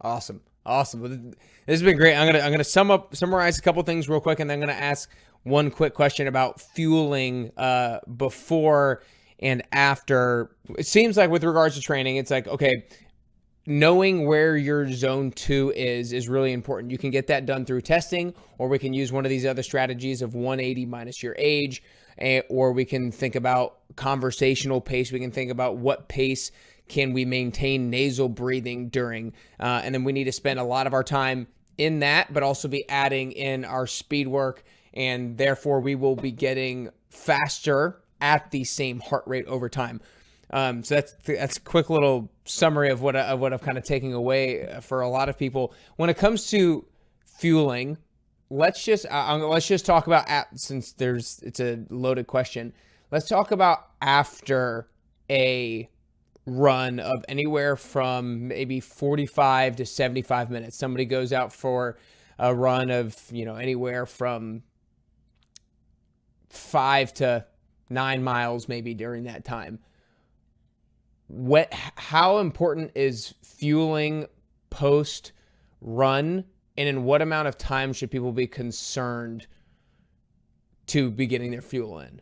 Awesome. Awesome. Well, this has been great. I'm gonna summarize a couple things real quick, and then I'm gonna ask one quick question about fueling before and after. It seems like with regards to training, it's like, okay, knowing where your zone 2 is really important. You can get that done through testing, or we can use one of these other strategies of 180 minus your age, or we can think about conversational pace. We can think about what pace can we maintain nasal breathing during, and then we need to spend a lot of our time in that, but also be adding in our speed work, and therefore we will be getting faster at the same heart rate over time. So that's a quick little summary of what I've kind of taken away for a lot of people when it comes to fueling. Let's just talk about since it's a loaded question. Let's talk about after a run of anywhere from maybe 45 to 75 minutes. Somebody goes out for a run of, anywhere from 5 to 9 miles maybe during that time. How important is fueling post run, and in what amount of time should people be concerned to be getting their fuel in?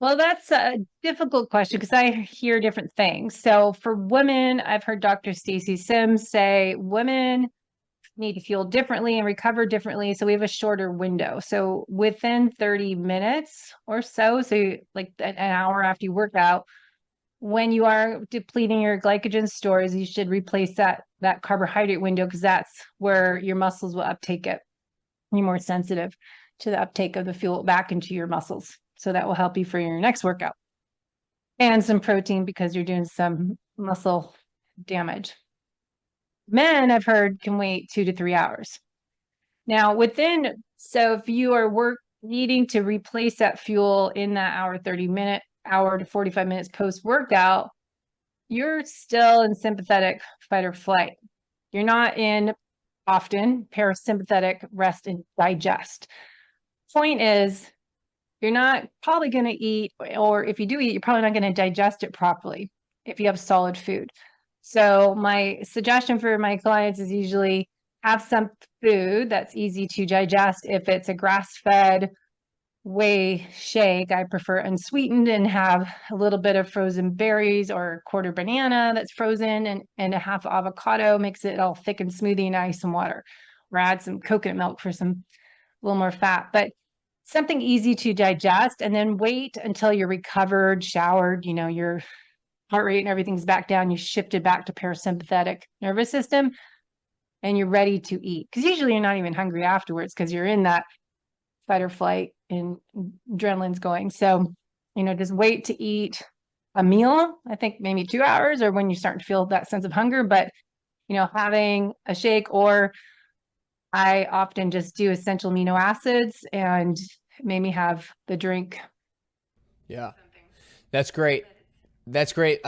Well, that's a difficult question because I hear different things. So for women, I've heard Dr. Stacy Sims say women need to fuel differently and recover differently. So we have a shorter window. So within 30 minutes or so like an hour after you work out, when you are depleting your glycogen stores, you should replace that carbohydrate window because that's where your muscles will uptake it. You're more sensitive to the uptake of the fuel back into your muscles. So that will help you for your next workout. And some protein because you're doing some muscle damage. Men, I've heard, can wait 2 to 3 hours. Now, so if you are needing to replace that fuel in that hour to 45 minutes post-workout, you're still in sympathetic fight or flight. You're not in often parasympathetic rest and digest. Point is, you're not probably going to eat, or if you do eat, you're probably not going to digest it properly if you have solid food. So my suggestion for my clients is usually have some food that's easy to digest. If it's a grass-fed whey shake, I prefer unsweetened and have a little bit of frozen berries or a quarter banana that's frozen and a half avocado, mix it all thick and smoothie and add some water, or add some coconut milk for a little more fat. But something easy to digest, and then wait until you're recovered, showered, your heart rate and everything's back down. You shifted back to parasympathetic nervous system and you're ready to eat. Because usually you're not even hungry afterwards because you're in that fight or flight and adrenaline's going. So, just wait to eat a meal. I think maybe 2 hours or when you start to feel that sense of hunger, but having a shake, or I often just do essential amino acids and maybe have the drink. Yeah, that's great. That's great.